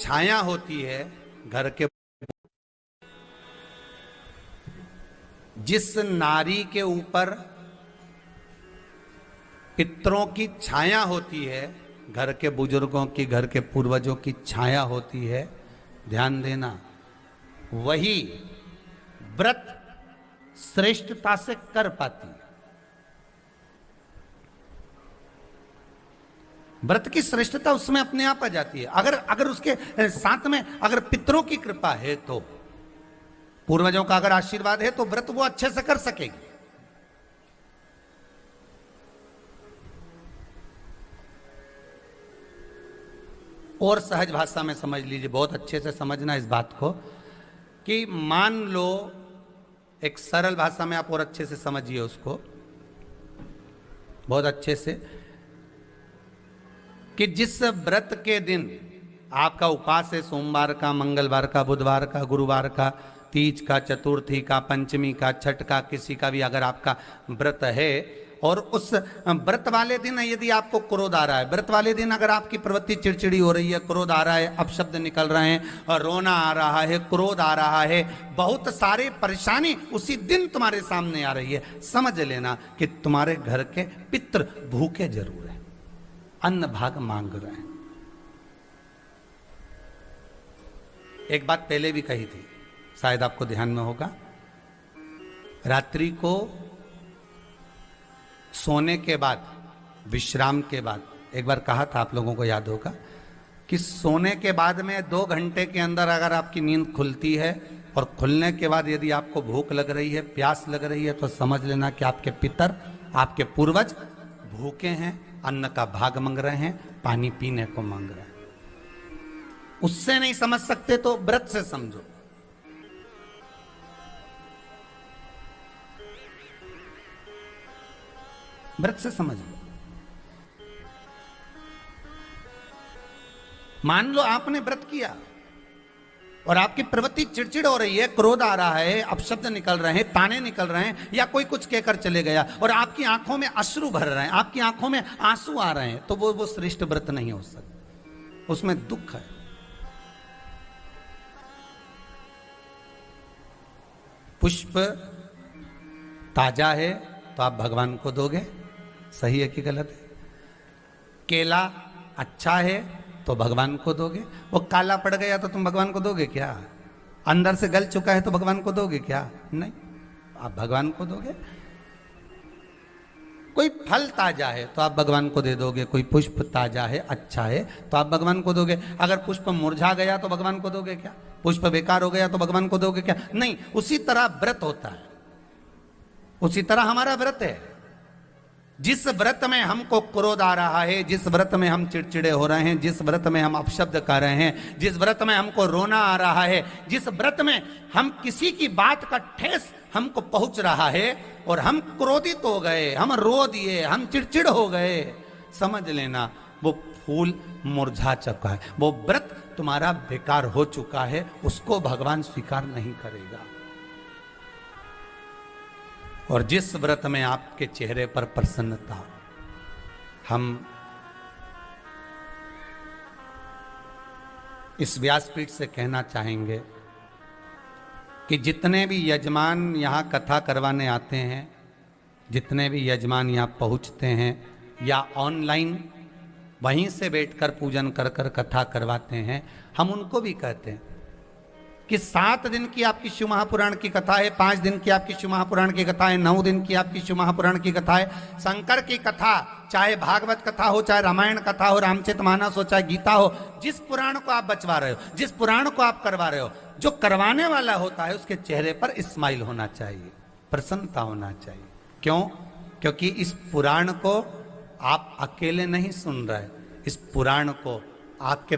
छाया होती है घर के, जिस नारी के ऊपर पितरों की छाया होती है, घर के बुजुर्गों की, घर के पूर्वजों की छाया होती है, ध्यान देना, वही व्रत श्रेष्ठता से कर पाती है। व्रत की श्रेष्ठता उसमें अपने आप आ जाती है। अगर उसके साथ में अगर पितरों की कृपा है, तो पूर्वजों का अगर आशीर्वाद है, तो व्रत वो अच्छे से कर सकेगी। और सहज भाषा में समझ लीजिए, बहुत अच्छे से समझना इस बात को, कि मान लो, एक सरल भाषा में आप और अच्छे से समझिए उसको, बहुत अच्छे से, कि जिस व्रत के दिन आपका उपवास है, सोमवार का, मंगलवार का, बुधवार का, गुरुवार का, तीज का, चतुर्थी का, पंचमी का, छठ का, किसी का भी अगर आपका व्रत है, और उस व्रत वाले दिन यदि आपको क्रोध आ रहा है, व्रत वाले दिन अगर आपकी प्रवृत्ति चिड़चिड़ी हो रही है, क्रोध आ रहा है, अपशब्द निकल रहे हैं, और रोना आ रहा है, क्रोध आ रहा है, बहुत सारे परेशानी उसी दिन तुम्हारे सामने आ रही है, समझ लेना कि तुम्हारे घर के पितृ भूखे जरूर है, अन्न भाग मांग रहे हैं। एक बात पहले भी कही थी, शायद आपको ध्यान में होगा, रात्रि को सोने के बाद, विश्राम के बाद, एक बार कहा था, आप लोगों को याद होगा, कि सोने के बाद में 2 घंटे के अंदर अगर आपकी नींद खुलती है, और खुलने के बाद यदि आपको भूख लग रही है, प्यास लग रही है, तो समझ लेना कि आपके पितर, आपके पूर्वज भूखे हैं, अन्न का भाग मांग रहे हैं, पानी पीने को मांग रहे हैं। उससे नहीं समझ सकते तो व्रत से समझो। व्रत से समझ लो। मान लो आपने व्रत किया और आपकी प्रवृत्ति चिड़चिड़ हो रही है, क्रोध आ रहा है, अपशब्द निकल रहे हैं, ताने निकल रहे हैं, या कोई कुछ कहकर चले गया, और आपकी आंखों में अश्रु भर रहे हैं, आपकी आंखों में आंसू आ रहे हैं, तो वो श्रेष्ठ व्रत नहीं हो सकता, उसमें दुख है। पुष्प ताजा है तो आप भगवान को दोगे, सही है कि गलत है? केला अच्छा है तो भगवान को दोगे, वो काला पड़ गया तो तुम भगवान को दोगे क्या? अंदर से गल चुका है तो भगवान को दोगे क्या? नहीं, आप भगवान को दोगे। कोई फल ताजा है तो आप भगवान को दे दोगे, कोई पुष्प ताजा है, अच्छा है, तो आप भगवान को दोगे। अगर पुष्प मुरझा गया तो भगवान को दोगे क्या? पुष्प बेकार हो गया तो भगवान को दोगे क्या? नहीं। उसी तरह व्रत होता है, उसी तरह हमारा व्रत है। जिस व्रत में हमको क्रोध आ रहा है, जिस व्रत में हम चिड़चिड़े हो रहे हैं, जिस व्रत में हम अपशब्द कर रहे हैं, जिस व्रत में हमको रोना आ रहा है, जिस व्रत में हम किसी की बात का ठेस हमको पहुंच रहा है और हम क्रोधित हो गए, हम रो दिए, हम चिड़चिड़ हो गए, समझ लेना वो फूल मुरझा चुका है, वो व्रत तुम्हारा बेकार हो चुका है, उसको भगवान स्वीकार नहीं करेगा। और जिस व्रत में आपके चेहरे पर प्रसन्नता, हम इस व्यासपीठ से कहना चाहेंगे कि जितने भी यजमान यहाँ कथा करवाने आते हैं, जितने भी यजमान यहाँ पहुँचते हैं या ऑनलाइन वहीं से बैठकर पूजन कर कर कथा करवाते हैं, हम उनको भी कहते हैं कि 7 दिन की आपकी शिव महापुराण की कथा है, 5 दिन की आपकी शिव महापुराण की कथा है, 9 दिन की आपकी शिव महापुराण की कथा है। शंकर की कथा, चाहे भागवत कथा हो, चाहे रामायण कथा हो, रामचरितमानस हो, चाहे गीता हो, जिस पुराण को आप बचवा रहे हो, जिस पुराण को आप करवा रहे हो, जो करवाने वाला होता है उसके चेहरे पर स्माइल होना चाहिए, प्रसन्नता होना चाहिए। क्यों? क्योंकि इस पुराण को आप अकेले नहीं सुन रहे, इस पुराण को आपके